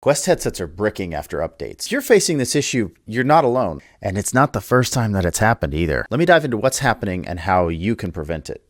Quest headsets are bricking after updates. If you're facing this issue, you're not alone. And it's not the first time that it's happened either. Let me dive into what's happening and how you can prevent it.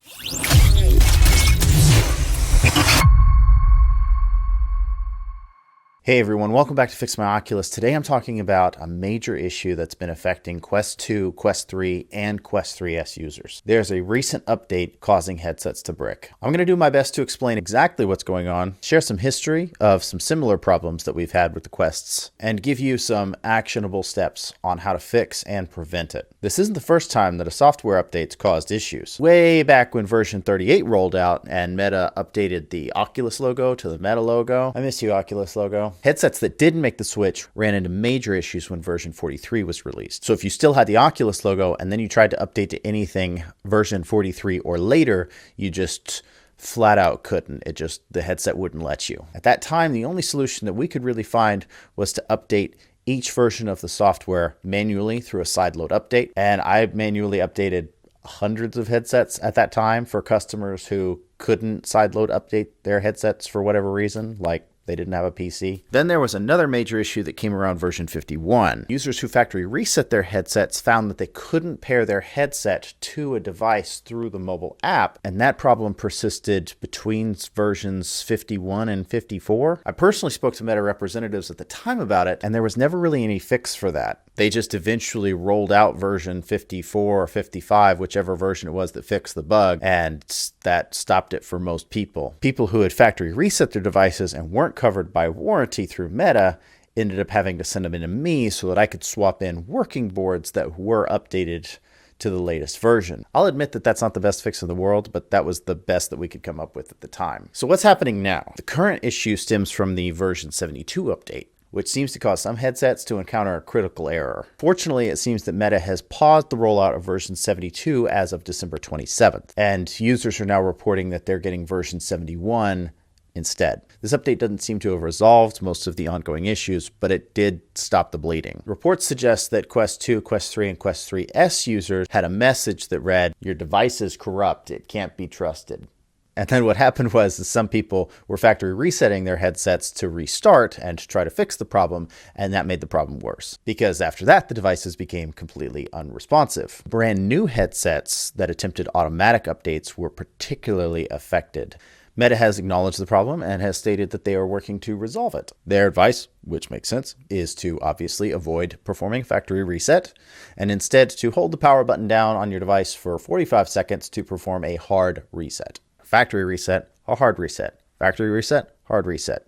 Hey everyone, welcome back to Fix My Oculus. Today I'm talking about a major issue that's been affecting Quest 2, Quest 3, and Quest 3S users. There's a recent update causing headsets to brick. I'm going to do my best to explain exactly what's going on, share some history of some similar problems that we've had with the Quests, and give you some actionable steps on how to fix and prevent it. This isn't the first time that a software update's caused issues. Way back when version 38 rolled out and Meta updated the Oculus logo to the Meta logo. I miss you, Oculus logo. Headsets that didn't make the switch ran into major issues when version 43 was released. So if you still had the Oculus logo and then you tried to update to anything version 43 or later, you just flat out couldn't. The headset wouldn't let you. At that time, the only solution that we could really find was to update each version of the software manually through a sideload update. And I manually updated hundreds of headsets at that time for customers who couldn't sideload update their headsets for whatever reason, like they didn't have a PC. Then there was another major issue that came around version 51. Users who factory reset their headsets found that they couldn't pair their headset to a device through the mobile app, and that problem persisted between versions 51 and 54. I personally spoke to Meta representatives at the time about it, and there was never really any fix for that. They just eventually rolled out version 54 or 55, whichever version it was that fixed the bug, and that stopped it for most people. People who had factory reset their devices and weren't covered by warranty through Meta ended up having to send them in to me so that I could swap in working boards that were updated to the latest version. I'll admit that that's not the best fix in the world, but that was the best that we could come up with at the time. So what's happening now? The current issue stems from the version 72 update, which seems to cause some headsets to encounter a critical error. Fortunately, it seems that Meta has paused the rollout of version 72 as of December 27th, and users are now reporting that they're getting version 71 instead. This update doesn't seem to have resolved most of the ongoing issues, but it did stop the bleeding. Reports suggest that Quest 2, Quest 3, and Quest 3S users had a message that read, "Your device is corrupt, it can't be trusted." And then what happened was some people were factory resetting their headsets to restart and to try to fix the problem, and that made the problem worse. Because after that, the devices became completely unresponsive. Brand new headsets that attempted automatic updates were particularly affected. Meta has acknowledged the problem and has stated that they are working to resolve it. Their advice, which makes sense, is to obviously avoid performing factory reset and instead to hold the power button down on your device for 45 seconds to perform a hard reset. Factory reset, a hard reset. Factory reset, hard reset.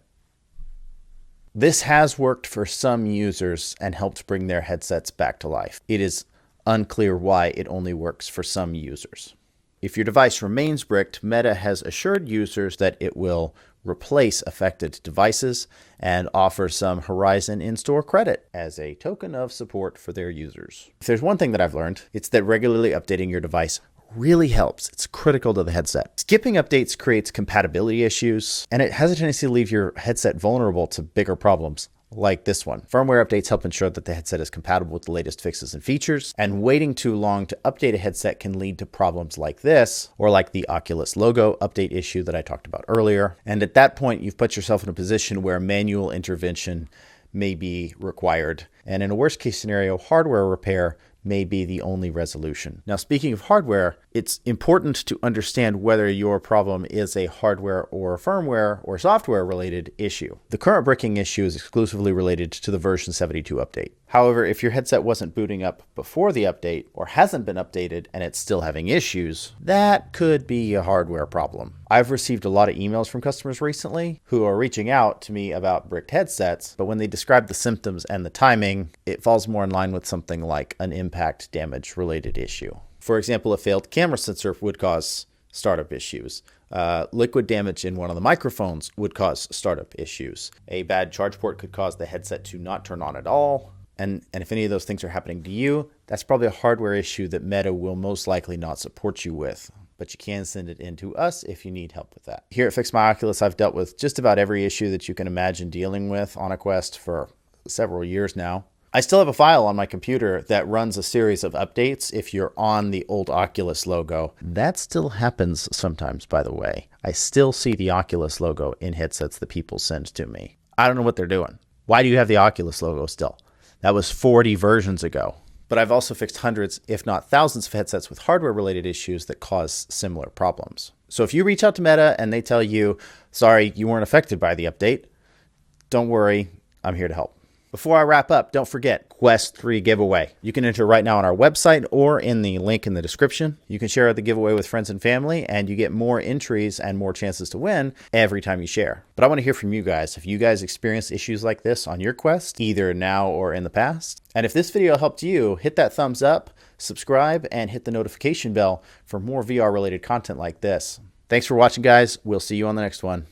This has worked for some users and helped bring their headsets back to life. It is unclear why it only works for some users. If your device remains bricked, Meta has assured users that it will replace affected devices and offer some Horizon in-store credit as a token of support for their users. If there's one thing that I've learned, it's that regularly updating your device really helps. It's critical to the headset. Skipping updates creates compatibility issues, and it has a tendency to leave your headset vulnerable to bigger problems like this one. Firmware updates help ensure that the headset is compatible with the latest fixes and features, and waiting too long to update a headset can lead to problems like this, or like the Oculus logo update issue that I talked about earlier. And at that point, you've put yourself in a position where manual intervention may be required. And in a worst case scenario, hardware repair may be the only resolution. Now, speaking of hardware, it's important to understand whether your problem is a hardware or firmware or software related issue. The current bricking issue is exclusively related to the version 72 update. However, if your headset wasn't booting up before the update or hasn't been updated and it's still having issues, that could be a hardware problem. I've received a lot of emails from customers recently who are reaching out to me about bricked headsets, but when they describe the symptoms and the timing, it falls more in line with something like an impact damage related issue. For example, a failed camera sensor would cause startup issues. Liquid damage in one of the microphones would cause startup issues. A bad charge port could cause the headset to not turn on at all. And if any of those things are happening to you, that's probably a hardware issue that Meta will most likely not support you with. But you can send it in to us if you need help with that. Here at Fix My Oculus, I've dealt with just about every issue that you can imagine dealing with on a Quest for several years now. I still have a file on my computer that runs a series of updates if you're on the old Oculus logo. That still happens sometimes, by the way. I still see the Oculus logo in headsets that people send to me. I don't know what they're doing. Why do you have the Oculus logo still? That was 40 versions ago. But I've also fixed hundreds, if not thousands of headsets with hardware-related issues that cause similar problems. So if you reach out to Meta and they tell you, sorry, you weren't affected by the update, don't worry, I'm here to help. Before I wrap up, don't forget Quest 3 giveaway. You can enter right now on our website or in the link in the description. You can share the giveaway with friends and family, and you get more entries and more chances to win every time you share. But I want to hear from you guys. If you guys experience issues like this on your Quest, either now or in the past, and if this video helped you, hit that thumbs up, subscribe, and hit the notification bell for more VR-related content like this. Thanks for watching, guys. We'll see you on the next one.